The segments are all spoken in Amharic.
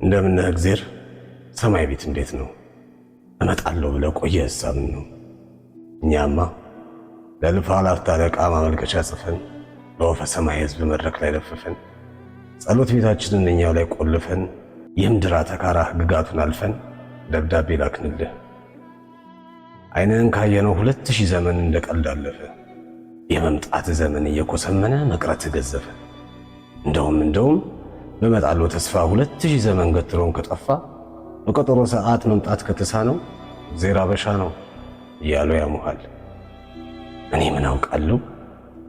እንደምን እግዜር ሰማይ ቤት እንዴት ነው? እመጣለሁ ብለህ ቆየህ ሐሳብን ነው። እኛማ ለልፋ ላፍታ ለዕቃ ማመልከቻ ጽፈን በወፈ ሰማይ ሕዝብ መድረክ ላይ ለፍፈን ጸሎት ቤታችንን እኛው ላይ ቆልፈን የምድር አተካራ ሕግጋቱን አልፈን ደብዳቤ ላክንልህ። ዓይንህን ካየነው 2000 ዘመን እንደቀልድ አለፈ። የመምጣት ዘመን እየኮሰመነ መቅረት ገዘፈ። እንደውም በመጣለው ተስፋ 2000 ዘመን ገትሮን ከጠፋ በቀጠሮ ሰዓት መምጣት ከተሳነው እግዜር አበሻ ነው እያሉ ያሙሃል። እኔ ምን አውቃለሁ?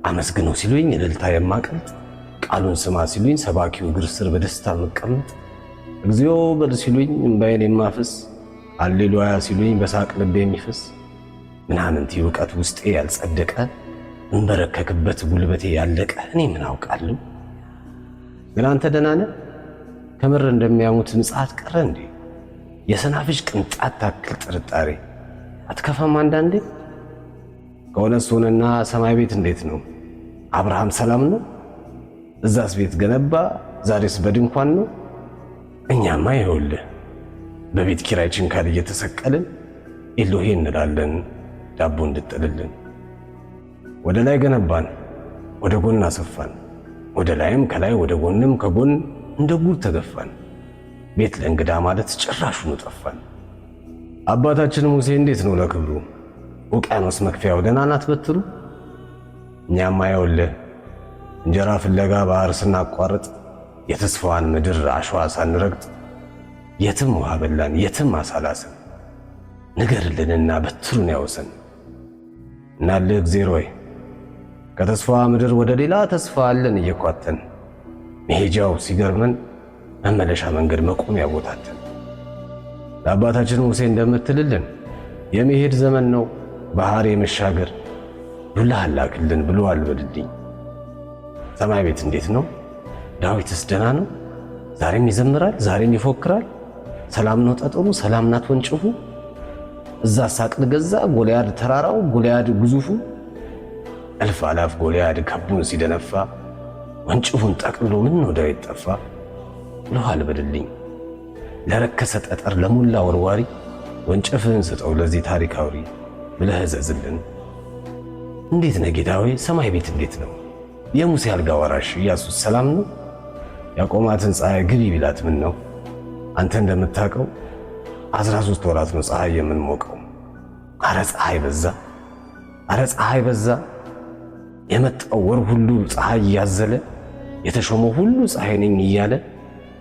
አመስግነው ሲሉኝ እልልታ የማቀልጥ፣ ቃሉን ስማ ሲሉኝ ሰባኪው እግር ስር በደስታ መቀመጥ፣ እግዚኦ በል ሲሉኝ እምባዬን የማፍስ፣ ሃሌሉያ ሲሉኝ በሳቅ ልቤ የሚፈስ፣ ምናምንቲ ዕውቀት ውስጤ ያልጸደቀ እንበረከክበት ጉልበቴ ያለቀ እኔ ምን አውቃለሁ? ግን አንተ ደህና ነህ? ከምር እንደሚያሙት ምጽአት ቀረ እንዴ? የሰናፍጭ ቅንጣት ታክል ጥርጣሬ አትከፋም አንዳንዴ? ከሆነስ ሆነና ሰማይ ቤት እንዴት ነው? አብርሃም ሰላም ነው? እዛስ ቤት ገነባ፣ ዛሬስ በድንኳን ነው? እኛማ ይኸውልህ በቤት ኪራይ ችንካል እየተሰቀልን ኤሎሄ እንላለን ዳቦ እንድጥልልን። ወደ ላይ ገነባን፣ ወደ ጎን አሰፋን፣ ወደ ላይም ከላይ ወደ ጎንም ከጎን እንደ ጉድ ተገፋን። ቤት ለእንግዳ ማለት ጭራሹኑ ጠፋን። አባታችን ሙሴ እንዴት ነው ለክብሩ? ውቅያኖስ መክፈያው ደህና ናት በትሩ? እኛማ ይኸውልህ እንጀራ ፍለጋ ባህር ስናቋርጥ የተስፋዋን ምድር አሸዋ ሳንረግጥ የትም ውሃ በላን የትም አሳላሰን። ንገርልንና በትሩን ያውሰን። እናልህ እግዜር ሆይ ከተስፋዋ ምድር ወደ ሌላ ተስፋ አለን እየኳተን፣ መሄጃው ሲገርመን መመለሻ መንገድ መቆሚያ ቦታተን። ለአባታችን ሙሴ እንደምትልልን የመሄድ ዘመን ነው ባህር የመሻገር ዱላህን ላክልን ብሎአል በልልኝ። ሰማይ ቤት እንዴት ነው? ዳዊትስ ደህና ነው? ዛሬም ይዘምራል፣ ዛሬም ይፎክራል። ሰላም ነው ጠጠሩ፣ ሰላም ናት ወንጭፉ። እዛ ሳቅል ገዛ ጎልያድ ተራራው፣ ጎልያድ ግዙፉ። እልፍ አላፍ ጎልያድ ከቡን ሲደነፋ፣ ወንጭፉን ጠቅልሎ ምን ነው ዳዊት ጠፋ ብሎአል በልልኝ። ለረከሰ ጠጠር ለሞላ ወርዋሪ ወንጭፍህን ስጠው ለዚህ ታሪክ አውሪ ብለህ እዘዝልን። እንዴት ነህ ጌታዬ? ሰማይ ቤት እንዴት ነው? የሙሴ አልጋ ወራሽ ኢያሱስ ሰላም ነው? ያቆማትን ፀሐይ ግቢ ቢላት ምን ነው? አንተ እንደምታውቀው 13 ወራት ነው ፀሐይ የምንሞቀው። አረ ፀሐይ በዛ፣ አረ ፀሐይ በዛ። የመጣው ወር ሁሉ ፀሐይ እያዘለ የተሾመው ሁሉ ፀሐይ ነኝ እያለ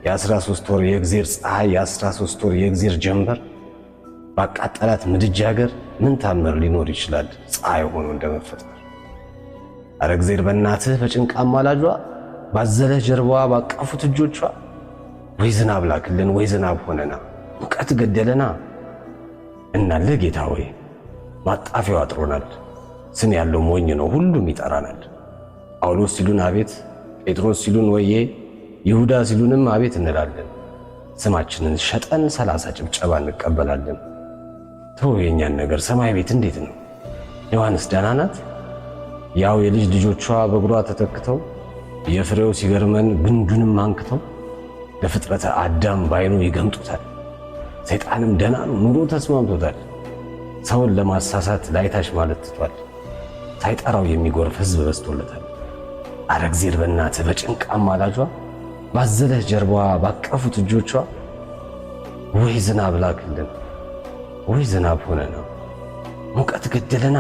የ13 ወር የእግዚአብሔር ፀሐይ የ13 ወር የእግዚአብሔር ጀንበር ባቃጠላት ምድጃ ሀገር ምን ታምር ሊኖር ይችላል ፀሐይ ሆኖ እንደመፈጠር? አረ እግዚአብሔር በእናትህ በጭንቃ አማላጇ ባዘለህ ጀርባዋ ባቀፉት እጆቿ ወይ ዝናብ ላክልን ወይ ዝናብ ሆነና ሙቀት ገደለና። እናልህ ጌታ ሆይ ማጣፊያው አጥሮናል። ስም ያለው ሞኝ ነው ሁሉም ይጠራናል። ጳውሎስ ሲሉን አቤት፣ ጴጥሮስ ሲሉን ወዬ፣ ይሁዳ ሲሉንም አቤት እንላለን። ስማችንን ሸጠን 30 ጭብጨባ እንቀበላለን። ተው የኛን ነገር። ሰማይ ቤት እንዴት ነው? ዮሐንስ ደህና ናት? ያው የልጅ ልጆቿ በእግሯ ተተክተው የፍሬው ሲገርመን ግንዱንም አንክተው ለፍጥረተ አዳም ባይኑ ይገምጡታል። ሰይጣንም ደህና ነው ኑሮ ተስማምቶታል። ሰውን ለማሳሳት ላይታች ማለት ትቷል። ሳይጠራው የሚጎርፍ ሕዝብ በዝቶለታል። አረ እግዚአብሔር በእናትህ በጭንቅ አማላጇ ባዘለህ ጀርባዋ ባቀፉት እጆቿ ወይ ዝናብ ላክልን ወይ ዝናብ ሆነና ሙቀት ገደለና።